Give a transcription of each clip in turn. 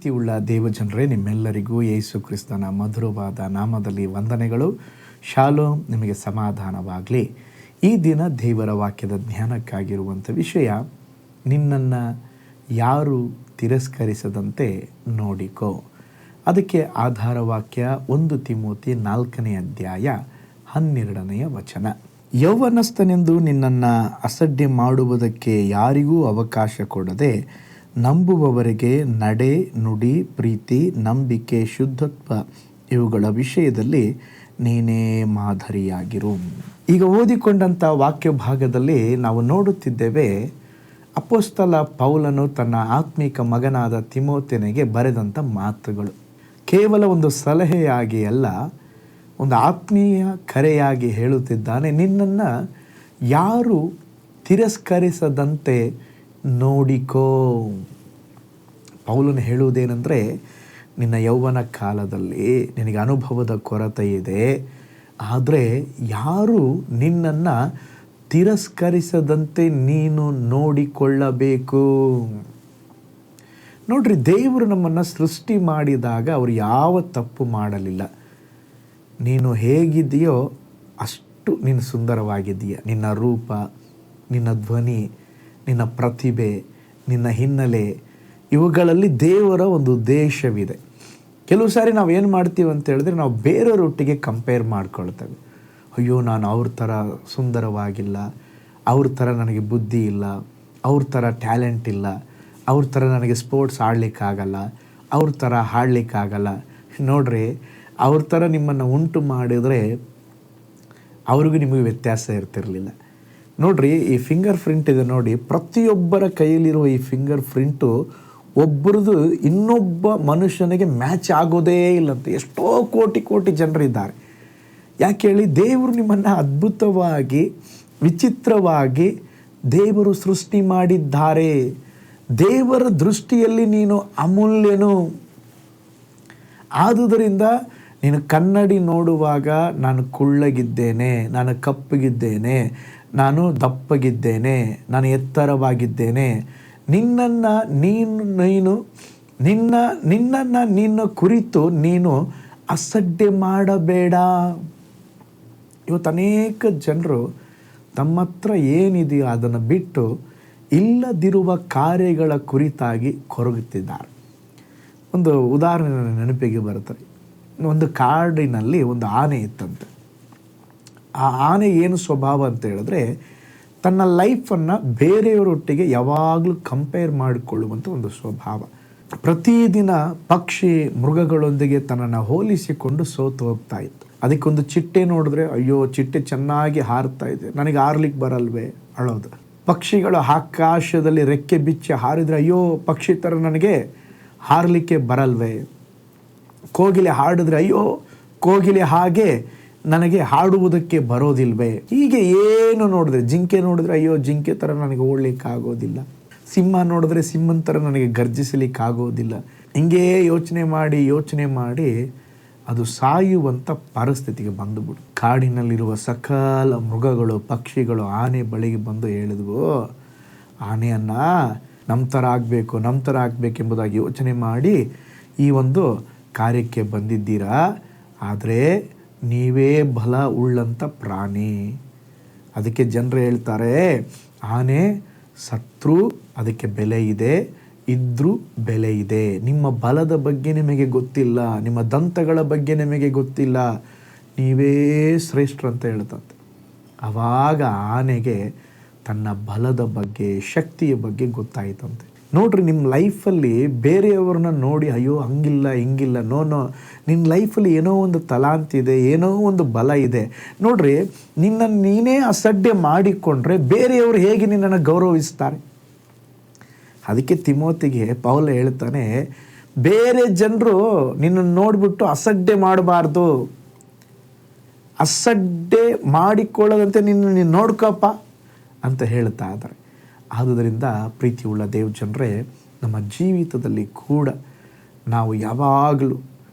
ಪ್ರೀತಿಯುಳ್ಳ ದೇವಜನರೇ, ನಿಮ್ಮೆಲ್ಲರಿಗೂ ಯೇಸು ಕ್ರಿಸ್ತನ ಮಧುರವಾದ ನಾಮದಲ್ಲಿ ವಂದನೆಗಳು. ಶಾಲೋಮ್, ನಿಮಗೆ ಸಮಾಧಾನವಾಗಲಿ. ಈ ದಿನ ದೇವರ ವಾಕ್ಯದ ಜ್ಞಾನಕ್ಕಾಗಿರುವಂಥ ವಿಷಯ, ನಿನ್ನನ್ನು ಯಾರು ತಿರಸ್ಕರಿಸದಂತೆ ನೋಡಿಕೋ. ಅದಕ್ಕೆ ಆಧಾರ ವಾಕ್ಯ 1 ತಿಮೋತಿ 4ನೇ ಅಧ್ಯಾಯ 12ನೇ ವಚನ. ಯೌವನಸ್ಥನೆಂದು ನಿನ್ನನ್ನು ಅಸಡ್ಡೆ ಮಾಡುವುದಕ್ಕೆ ಯಾರಿಗೂ ಅವಕಾಶ ಕೊಡದೆ, ನಂಬುವವರಿಗೆ ನಡೆ, ನುಡಿ, ಪ್ರೀತಿ, ನಂಬಿಕೆ, ಶುದ್ಧತ್ವ ಇವುಗಳ ವಿಷಯದಲ್ಲಿ ನೀನೇ ಮಾದರಿಯಾಗಿರು. ಈಗ ಓದಿಕೊಂಡಂಥ ವಾಕ್ಯ ಭಾಗದಲ್ಲಿ ನಾವು ನೋಡುತ್ತಿದ್ದೇವೆ, ಅಪೊಸ್ತಲ ಪೌಲನು ತನ್ನ ಆತ್ಮಿಕ ಮಗನಾದ ತಿಮೋಥೆನಿಗೆ ಬರೆದಂಥ ಮಾತುಗಳು ಕೇವಲ ಒಂದು ಸಲಹೆಯಾಗಿ ಅಲ್ಲ, ಒಂದು ಆತ್ಮೀಯ ಕರೆಯಾಗಿ ಹೇಳುತ್ತಿದ್ದಾನೆ. ನಿನ್ನನ್ನು ಯಾರು ತಿರಸ್ಕರಿಸದಂತೆ ನೋಡಿಕೋ. ಪೌಲನು ಹೇಳುವುದೇನೆಂದರೆ, ನಿನ್ನ ಯೌವನ ಕಾಲದಲ್ಲಿ ನಿನಗೆ ಅನುಭವದ ಕೊರತೆ ಇದೆ, ಆದರೆ ಯಾರು ನಿನ್ನನ್ನು ತಿರಸ್ಕರಿಸದಂತೆ ನೀನು ನೋಡಿಕೊಳ್ಳಬೇಕು. ನೋಡ್ರಿ, ದೇವರು ನಮ್ಮನ್ನು ಸೃಷ್ಟಿ ಮಾಡಿದಾಗ ಅವರು ಯಾವ ತಪ್ಪು ಮಾಡಲಿಲ್ಲ. ನೀನು ಹೇಗಿದೆಯೋ ಅಷ್ಟು ನೀನು ಸುಂದರವಾಗಿದ್ದೀಯ. ನಿನ್ನ ರೂಪ, ನಿನ್ನ ಧ್ವನಿ, ನಿನ್ನ ಪ್ರತಿಭೆ, ನಿನ್ನ ಹಿನ್ನೆಲೆ, ಇವುಗಳಲ್ಲಿ ದೇವರ ಒಂದು ಉದ್ದೇಶವಿದೆ. ಕೆಲವು ಸಾರಿ ನಾವು ಏನು ಮಾಡ್ತೀವಿ ಅಂತ ಹೇಳಿದ್ರೆ, ನಾವು ಬೇರೆಯವರೊಟ್ಟಿಗೆ ಕಂಪೇರ್ ಮಾಡ್ಕೊಳ್ತೇವೆ. ಅಯ್ಯೋ, ನಾನು ಅವ್ರ ಥರ ಸುಂದರವಾಗಿಲ್ಲ, ಅವ್ರ ಥರ ನನಗೆ ಬುದ್ಧಿ ಇಲ್ಲ, ಅವ್ರ ಥರ ಟ್ಯಾಲೆಂಟ್ ಇಲ್ಲ, ಅವ್ರ ಥರ ನನಗೆ ಸ್ಪೋರ್ಟ್ಸ್ ಆಡಲಿಕ್ಕಾಗಲ್ಲ, ಅವ್ರ ಥರ ಹಾಡಲಿಕ್ಕಾಗಲ್ಲ. ನೋಡ್ರಿ, ಅವ್ರ ಥರ ನಿಮ್ಮನ್ನು ಉಂಟು ಮಾಡಿದರೆ ಅವ್ರಿಗೂ ನಿಮಗೆ ವ್ಯತ್ಯಾಸ ಇರ್ತಿರಲಿಲ್ಲ. ನೋಡ್ರಿ, ಈ ಫಿಂಗರ್ ಪ್ರಿಂಟ್ ಇದೆ ನೋಡಿ, ಪ್ರತಿಯೊಬ್ಬರ ಕೈಯಲ್ಲಿರುವ ಈ ಫಿಂಗರ್ ಪ್ರಿಂಟು ಒಬ್ಬರದು ಇನ್ನೊಬ್ಬ ಮನುಷ್ಯನಿಗೆ ಮ್ಯಾಚ್ ಆಗೋದೇ ಇಲ್ಲಂತೆ. ಎಷ್ಟೋ ಕೋಟಿ ಕೋಟಿ ಜನರಿದ್ದಾರೆ. ಯಾಕೆ ಹೇಳಿ, ದೇವರು ನಿಮ್ಮನ್ನು ಅದ್ಭುತವಾಗಿ, ವಿಚಿತ್ರವಾಗಿ ದೇವರು ಸೃಷ್ಟಿ ಮಾಡಿದ್ದಾರೆ. ದೇವರ ದೃಷ್ಟಿಯಲ್ಲಿ ನೀನು ಅಮೂಲ್ಯನು. ಆದುದರಿಂದ ನೀನು ಕನ್ನಡಿ ನೋಡುವಾಗ, ನಾನು ಕುಳ್ಳಗಿದ್ದೇನೆ, ನಾನು ಕಪ್ಪಗಿದ್ದೇನೆ, ನಾನು ದಪ್ಪಗಿದ್ದೇನೆ, ನಾನು ಎತ್ತರವಾಗಿದ್ದೇನೆ, ನಿನ್ನನ್ನು ಕುರಿತು ನೀನು ಅಸಡ್ಡೆ ಮಾಡಬೇಡ. ಇವತ್ತು ಅನೇಕ ಜನರು ತಮ್ಮ ಹತ್ರ ಏನಿದೆಯೋ ಅದನ್ನು ಬಿಟ್ಟು ಇಲ್ಲದಿರುವ ಕಾರ್ಯಗಳ ಕುರಿತಾಗಿ ಕೊರಗುತ್ತಿದ್ದಾರೆ. ಒಂದು ಉದಾಹರಣೆ ನನ್ನ ನೆನಪಿಗೆ ಬರುತ್ತದೆ. ಒಂದು ಕಾಡಿನಲ್ಲಿ ಒಂದು ಆನೆ ಇತ್ತಂತೆ. ಆ ಆನೆ ಏನು ಸ್ವಭಾವ ಅಂತ ಹೇಳಿದ್ರೆ, ತನ್ನ ಲೈಫನ್ನು ಬೇರೆಯವರೊಟ್ಟಿಗೆ ಯಾವಾಗಲೂ ಕಂಪೇರ್ ಮಾಡಿಕೊಳ್ಳುವಂಥ ಒಂದು ಸ್ವಭಾವ. ಪ್ರತಿದಿನ ಪಕ್ಷಿ ಮೃಗಗಳೊಂದಿಗೆ ತನ್ನನ್ನು ಹೋಲಿಸಿಕೊಂಡು ಸೋತು ಹೋಗ್ತಾ ಇತ್ತು. ಅದಕ್ಕೊಂದು ಚಿಟ್ಟೆ ನೋಡಿದ್ರೆ, ಅಯ್ಯೋ ಚಿಟ್ಟೆ ಚೆನ್ನಾಗಿ ಹಾರ್ತಾ ಇದೆ, ನನಗೆ ಹಾರ್ಲಿಕ್ಕೆ ಬರಲ್ವೇ ಅಳೋದು. ಪಕ್ಷಿಗಳು ಆಕಾಶದಲ್ಲಿ ರೆಕ್ಕೆ ಬಿಚ್ಚಿ ಹಾರಿದರೆ, ಅಯ್ಯೋ ಪಕ್ಷಿ ಥರ ನನಗೆ ಹಾರಲಿಕ್ಕೆ ಬರಲ್ವೇ. ಕೋಗಿಲೆ ಹಾಡಿದ್ರೆ, ಅಯ್ಯೋ ಕೋಗಿಲೆ ಹಾಗೆ ನನಗೆ ಹಾಡುವುದಕ್ಕೆ ಬರೋದಿಲ್ವೇ. ಹೀಗೆ ಏನು ನೋಡಿದ್ರೆ, ಜಿಂಕೆ ನೋಡಿದ್ರೆ, ಅಯ್ಯೋ ಜಿಂಕೆ ಥರ ನನಗೆ ಓಡಲಿಕ್ಕೆ ಆಗೋದಿಲ್ಲ. ಸಿಂಹ ನೋಡಿದ್ರೆ ಸಿಂಹನ ಥರ ನನಗೆ ಗರ್ಜಿಸಲಿಕ್ಕೆ ಆಗೋದಿಲ್ಲ. ಹಿಂಗೇ ಯೋಚನೆ ಮಾಡಿ ಅದು ಸಾಯುವಂಥ ಪರಿಸ್ಥಿತಿಗೆ ಬಂದುಬಿಡು. ಕಾಡಿನಲ್ಲಿರುವ ಸಕಲ ಮೃಗಗಳು, ಪಕ್ಷಿಗಳು ಆನೆ ಬಳಿಗೆ ಬಂದು ಹೇಳಿದ್ವು, ಆನೆಯನ್ನ ನಮ್ಮ ಥರ ಆಗಬೇಕೆಂಬುದಾಗಿ ಯೋಚನೆ ಮಾಡಿ ಈ ಒಂದು ಕಾರ್ಯಕ್ಕೆ ಬಂದಿದ್ದೀರಾ. ಆದರೆ ನೀವೇ ಬಲ ಉಳ್ಳಂಥ ಪ್ರಾಣಿ. ಅದಕ್ಕೆ ಜನರು ಹೇಳ್ತಾರೆ, ಆನೆ ಸತ್ರು ಅದಕ್ಕೆ ಬೆಲೆ ಇದೆ, ಇದ್ರೂ ಬೆಲೆ ಇದೆ. ನಿಮ್ಮ ಬಲದ ಬಗ್ಗೆ ನಿಮಗೆ ಗೊತ್ತಿಲ್ಲ, ನಿಮ್ಮ ದಂತಗಳ ಬಗ್ಗೆ ನಿಮಗೆ ಗೊತ್ತಿಲ್ಲ, ನೀವೇ ಶ್ರೇಷ್ಠರು ಅಂತ ಹೇಳ್ತಂತೆ. ಆವಾಗ ಆನೆಗೆ ತನ್ನ ಬಲದ ಬಗ್ಗೆ, ಶಕ್ತಿಯ ಬಗ್ಗೆ ಗೊತ್ತಾಯ್ತಂತೆ. ನೋಡ್ರಿ, ನಿಮ್ಮ ಲೈಫಲ್ಲಿ ಬೇರೆಯವ್ರನ್ನ ನೋಡಿ, ಅಯ್ಯೋ ಹಂಗಿಲ್ಲ ಹಿಂಗಿಲ್ಲ, ನೋ, ನಿನ್ನ ಲೈಫಲ್ಲಿ ಏನೋ ಒಂದು ತಲಾಂತಿದೆ, ಏನೋ ಒಂದು ಬಲ ಇದೆ. ನೋಡ್ರಿ, ನಿನ್ನನ್ನು ನೀನೇ ಅಸಡ್ಡೆ ಮಾಡಿಕೊಂಡ್ರೆ ಬೇರೆಯವರು ಹೇಗೆ ನಿನ್ನನ್ನು ಗೌರವಿಸ್ತಾರೆ. ಅದಕ್ಕೆ ತಿಮೋತಿಗೆ ಪೌಲ ಹೇಳ್ತಾನೆ, ಬೇರೆ ಜನರು ನಿನ್ನನ್ನು ನೋಡಿಬಿಟ್ಟು ಅಸಡ್ಡೆ ಮಾಡಬಾರ್ದು, ಅಸಡ್ಡೆ ಮಾಡಿಕೊಳ್ಳದಂತೆ ನೀನು ನೋಡ್ಕಪ್ಪ ಅಂತ ಹೇಳ್ತಾ ಇದ್ದಾರೆ. ಆದುದರಿಂದ ಪ್ರೀತಿಯುಳ್ಳ ದೇವಜನರೇ, ನಮ್ಮ ಜೀವಿತದಲ್ಲಿ ಕೂಡ ನಾವು ಯಾವಾಗಲೂ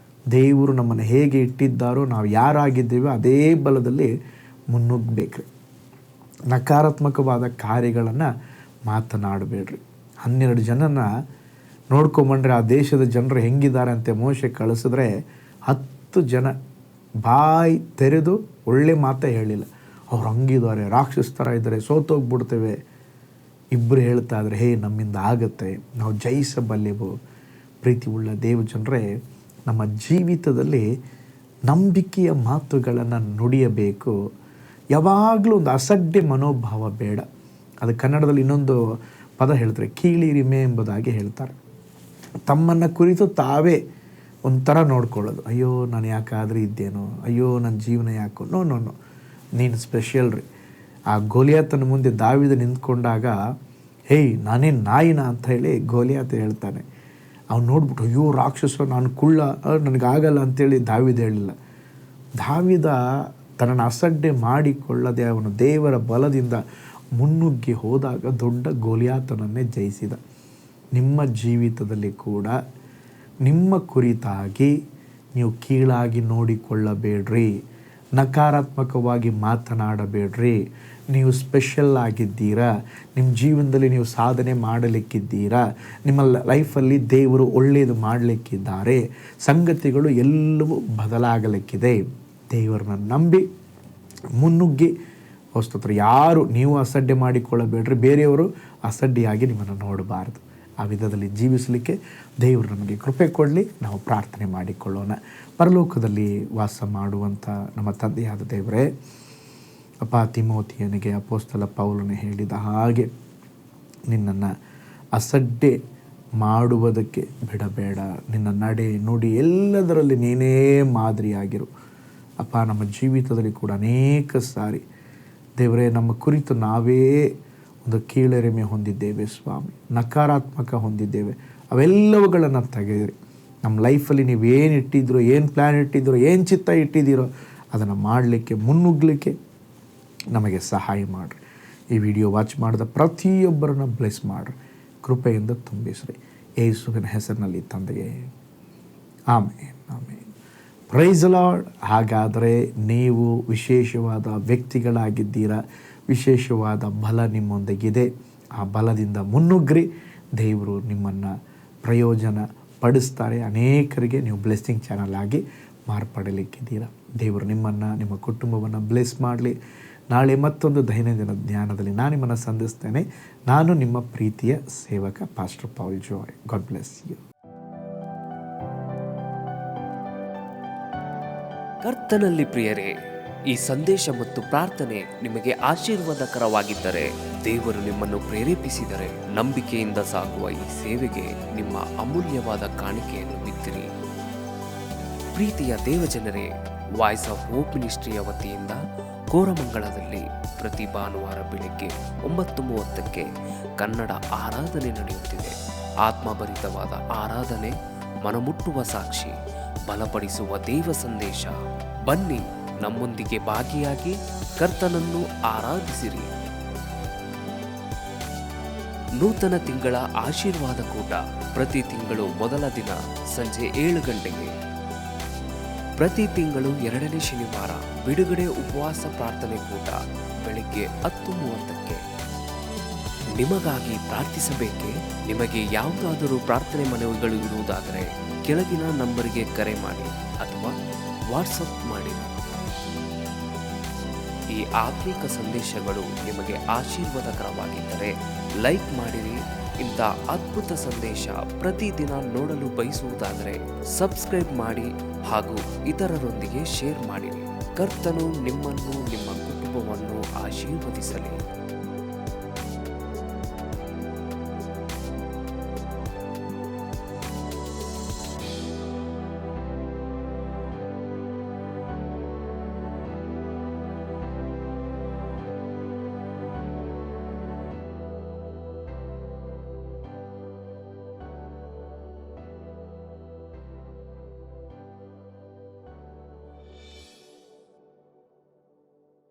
ದೇವರು ನಮ್ಮನ್ನು ಹೇಗೆ ಇಟ್ಟಿದ್ದಾರೋ, ನಾವು ಯಾರಾಗಿದ್ದೇವೋ ಅದೇ ಬಲದಲ್ಲಿ ಮುನ್ನುಗ್ಗಬೇಕು. ನಕಾರಾತ್ಮಕವಾದ ಕಾರ್ಯಗಳನ್ನು ಮಾತನಾಡಬೇಡ್ರಿ. 12 ಜನನ ನೋಡ್ಕೊಂಬಂಡ್ರೆ ಆ ದೇಶದ ಜನರು ಹೆಂಗಿದ್ದಾರೆ ಅಂತ ಮೋಶೆ ಕಳಿಸಿದ್ರೆ 10 ಜನ ಬಾಯಿ ತೆರೆದು ಒಳ್ಳೆ ಮಾತೇ ಹೇಳಿಲ್ಲ. ಅವ್ರು ಹಂಗಿದ್ದಾರೆ, ರಾಕ್ಷಸ ಥರ ಇದ್ದಾರೆ, ಸೋತೋಗ್ಬಿಡ್ತೇವೆ. ಇಬ್ಬರು ಹೇಳ್ತಾ ಇದ್ರೆ ಹೇ ನಮ್ಮಿಂದ ಆಗುತ್ತೆ, ನಾವು ಜಯಿಸಬಲ್ಲೆವು. ಪ್ರೀತಿ ಉಳ್ಳ ದೇವ ಜನರೇ, ನಮ್ಮ ಜೀವಿತದಲ್ಲಿ ನಂಬಿಕೆಯ ಮಾತುಗಳನ್ನು ನುಡಿಯಬೇಕು. ಯಾವಾಗಲೂ ಒಂದು ಅಸಡ್ಡೆ ಮನೋಭಾವ ಬೇಡ. ಅದು ಕನ್ನಡದಲ್ಲಿ ಇನ್ನೊಂದು ಪದ ಹೇಳ್ತಾರೆ, ಕೀಳಿರಿಮೆ ಎಂಬುದಾಗಿ ಹೇಳ್ತಾರೆ. ತಮ್ಮನ್ನು ಕುರಿತು ತಾವೇ ಒಂಥರ ನೋಡ್ಕೊಳ್ಳೋದು. ಅಯ್ಯೋ ನಾನು ಯಾಕಾದರೆ ಇದ್ದೇನೋ, ಅಯ್ಯೋ ನನ್ನ ಜೀವನ ಯಾಕೋ, ನೋ ನೀನು ಸ್ಪೆಷಲ್ ರೀ. ಆ ಗೋಲಿಯಾತನ ಮುಂದೆ ದಾವೀದ ನಿಂತ್ಕೊಂಡಾಗ ಹೇಯ್ ನಾನೇನು ನಾಯಿನ ಅಂತ ಹೇಳಿ ಗೋಲಿಯಾತ ಹೇಳ್ತಾನೆ. ಅವ್ನು ನೋಡ್ಬಿಟ್ಟು ಅಯ್ಯೋ ರಾಕ್ಷಸ, ನಾನು ಕುಳ್ಳ, ನನಗಾಗಲ್ಲ ಅಂಥೇಳಿ ದಾವೀದ ಹೇಳಿಲ್ಲ. ದಾವೀದ ತನ್ನನ್ನು ಅಸಡ್ಡೆ ಮಾಡಿಕೊಳ್ಳದೆ ಅವನು ದೇವರ ಬಲದಿಂದ ಮುನ್ನುಗ್ಗಿ ಹೋದಾಗ ದೊಡ್ಡ ಗೋಲಿಯಾತನನ್ನೇ ಜಯಿಸಿದ. ನಿಮ್ಮ ಜೀವಿತದಲ್ಲಿ ಕೂಡ ನಿಮ್ಮ ಕುರಿತಾಗಿ ನೀವು ಕೀಳಾಗಿ ನೋಡಿಕೊಳ್ಳಬೇಡ್ರಿ, ನಕಾರಾತ್ಮಕವಾಗಿ ಮಾತನಾಡಬೇಡ್ರಿ. ನೀವು ಸ್ಪೆಷಲ್ ಆಗಿದ್ದೀರಾ, ನಿಮ್ಮ ಜೀವನದಲ್ಲಿ ನೀವು ಸಾಧನೆ ಮಾಡಲಿಕ್ಕಿದ್ದೀರಾ, ನಿಮ್ಮ ಲೈಫಲ್ಲಿ ದೇವರು ಒಳ್ಳೆಯದು ಮಾಡಲಿಕ್ಕಿದ್ದಾರೆ, ಸಂಗತಿಗಳು ಎಲ್ಲವೂ ಬದಲಾಗಲಿಕ್ಕಿದೆ. ದೇವರನ್ನ ನಂಬಿ ಮುನ್ನುಗ್ಗಿ ಹೊಸ್ತತ್ರ. ಯಾರು ನೀವು ಅಸಡ್ಡೆ ಮಾಡಿಕೊಳ್ಳಬೇಡ್ರಿ, ಬೇರೆಯವರು ಅಸಡ್ಡೆಯಾಗಿ ನಿಮ್ಮನ್ನು ನೋಡಬಾರ್ದು. ಆ ವಿಧದಲ್ಲಿ ಜೀವಿಸಲಿಕ್ಕೆ ದೇವರು ನಮಗೆ ಕೃಪೆ ಕೊಡಲಿ. ನಾವು ಪ್ರಾರ್ಥನೆ ಮಾಡಿಕೊಳ್ಳೋಣ. ಪರಲೋಕದಲ್ಲಿ ವಾಸ ಮಾಡುವಂಥ ನಮ್ಮ ತಂದೆಯಾದ ದೇವರೇ, ಅಪ್ಪ, ತಿಮೋತಿಯನಿಗೆ ಅಪೊಸ್ತಲ ಪೌಲನು ಹೇಳಿದ ಹಾಗೆ ನಿನ್ನನ್ನು ಅಸಡ್ಡೆ ಮಾಡುವುದಕ್ಕೆ ಬಿಡಬೇಡ. ನಿನ್ನ ನಡೆ ನುಡಿ ಎಲ್ಲದರಲ್ಲಿ ನೀನೇ ಮಾದರಿಯಾಗಿರು. ಅಪ್ಪ, ನಮ್ಮ ಜೀವಿತದಲ್ಲಿ ಕೂಡ ಅನೇಕ ಸಾರಿ ದೇವರೇ ನಮ್ಮ ಕುರಿತು ನಾವೇ ಒಂದು ಕೀಳರಿಮೆ ಹೊಂದಿದ್ದೇವೆ ಸ್ವಾಮಿ, ನಕಾರಾತ್ಮಕ ಹೊಂದಿದ್ದೇವೆ. ಅವೆಲ್ಲವುಗಳನ್ನು ತೆಗೆದಿರಿ. ನಮ್ಮ ಲೈಫಲ್ಲಿ ನೀವು ಏನು ಇಟ್ಟಿದ್ದೀರೋ, ಏನು ಪ್ಲ್ಯಾನ್ ಇಟ್ಟಿದ್ದೀರೋ, ಏನು ಚಿತ್ತ ಇಟ್ಟಿದ್ದೀರೋ ಅದನ್ನು ಮಾಡಲಿಕ್ಕೆ, ಮುನ್ನುಗ್ಗಲಿಕ್ಕೆ ನಮಗೆ ಸಹಾಯ ಮಾಡಿರಿ. ಈ ವಿಡಿಯೋ ವಾಚ್ ಮಾಡಿದ ಪ್ರತಿಯೊಬ್ಬರನ್ನ ಬ್ಲೆಸ್ ಮಾಡಿರಿ, ಕೃಪೆಯಿಂದ ತುಂಬಿಸ್ರಿ. ಯೇಸುವಿನ ಹೆಸರಿನಲ್ಲಿ ತಂದೆಯೇ, ಆಮೇನ್ ಆಮೇನ್. Price lord. ಹಾಗಾದರೆ ನೀವು ವಿಶೇಷವಾದ ವ್ಯಕ್ತಿಗಳಾಗಿದ್ದೀರಾ, ವಿಶೇಷವಾದ ಬಲ ನಿಮ್ಮೊಂದಿಗಿದೆ. ಆ ಬಲದಿಂದ ಮುನ್ನುಗ್ರಿ. ದೇವರು ನಿಮ್ಮನ್ನು ಪ್ರಯೋಜನ ಪಡಿಸ್ತಾರೆ. ಅನೇಕರಿಗೆ ನೀವು ಬ್ಲೆಸ್ಸಿಂಗ್ ಚಾನಲ್ ಆಗಿ ಮಾರ್ಪಡಲಿಕ್ಕಿದ್ದೀರಾ. ದೇವರು ನಿಮ್ಮನ್ನು, ನಿಮ್ಮ ಕುಟುಂಬವನ್ನು ಬ್ಲೆಸ್ ಮಾಡಲಿ. ನಾಳೆ ಮತ್ತೊಂದು ದೈನಂದಿನ ಜ್ಞಾನದಲ್ಲಿ ನಾನು ನಿಮ್ಮನ್ನು ಸಂಧಿಸ್ತೇನೆ. ನಾನು ನಿಮ್ಮ ಪ್ರೀತಿಯ ಸೇವಕ pastor Paul Joy. God bless you. ಕರ್ತನಲ್ಲಿ ಪ್ರಿಯರೇ, ಈ ಸಂದೇಶ ಮತ್ತು ಪ್ರಾರ್ಥನೆ ನಿಮಗೆ ಆಶೀರ್ವಾದಕರವಾಗಿದ್ದರೆ, ದೇವರು ನಿಮ್ಮನ್ನು ಪ್ರೇರೇಪಿಸಿದರೆ, ನಂಬಿಕೆಯಿಂದ ಸಾಗುವ ಈ ಸೇವೆಗೆ ನಿಮ್ಮ ಅಮೂಲ್ಯವಾದ ಕಾಣಿಕೆಯನ್ನು ಬಿತ್ತಿರಿ. ಪ್ರೀತಿಯ ದೇವಜನರೇ, ವಾಯ್ಸ್ ಆಫ್ ಹೋಪ್ ಮಿನಿಸ್ಟ್ರಿಯ ವತಿಯಿಂದ ಕೋರಮಂಗಲದಲ್ಲಿ ಪ್ರತಿ ಭಾನುವಾರ ಬೆಳಿಗ್ಗೆ 9:30ಕ್ಕೆ ಕನ್ನಡ ಆರಾಧನೆ ನಡೆಯುತ್ತಿದೆ. ಆತ್ಮಭರಿತವಾದ ಆರಾಧನೆ, ಮನಮುಟ್ಟುವ ಸಾಕ್ಷಿ, ಬಲಪಡಿಸುವ ದೇವ ಸಂದೇಶ. ಬನ್ನಿ, ನಮ್ಮೊಂದಿಗೆ ಭಾಗಿಯಾಗಿ ಕರ್ತನನ್ನು ಆರಾಧಿಸಿರಿ. ನೂತನ ತಿಂಗಳ ಆಶೀರ್ವಾದ ಕೂಟ ಪ್ರತಿ ತಿಂಗಳು ಮೊದಲ ದಿನ ಸಂಜೆ 7 ಗಂಟೆಗೆ. ಪ್ರತಿ ತಿಂಗಳು 2ನೇ ಶನಿವಾರ ಬಿಡುಗಡೆ ಉಪವಾಸ ಪ್ರಾರ್ಥನೆ ಕೂಟ ಬೆಳಿಗ್ಗೆ 10:30ಕ್ಕೆ. ನಿಮಗಾಗಿ ಪ್ರಾರ್ಥಿಸಬೇಕೆ? ನಿಮಗೆ ಯಾವುದಾದರೂ ಪ್ರಾರ್ಥನೆ ಮನವಿಗಳು ಇರುವುದಾದರೆ ಕೆಳಗಿನ ನಂಬರಿಗೆ ಕರೆ ಮಾಡಿ ಅಥವಾ ವಾಟ್ಸಪ್ ಮಾಡಿ. ಈ ಆತ್ಮಿಕ ಸಂದೇಶಗಳು ನಿಮಗೆ ಆಶೀರ್ವಾದಕರವಾಗಿದ್ದರೆ ಲೈಕ್ ಮಾಡಿರಿ. ಇಂಥ ಅದ್ಭುತ ಸಂದೇಶ ಪ್ರತಿದಿನ ನೋಡಲು ಬಯಸುವುದಾದರೆ ಸಬ್ಸ್ಕ್ರೈಬ್ ಮಾಡಿ ಹಾಗೂ ಇತರರೊಂದಿಗೆ ಶೇರ್ ಮಾಡಿರಿ. ಕರ್ತನು ನಿಮ್ಮನ್ನು, ನಿಮ್ಮ ಕುಟುಂಬವನ್ನು ಆಶೀರ್ವದಿಸಲಿ.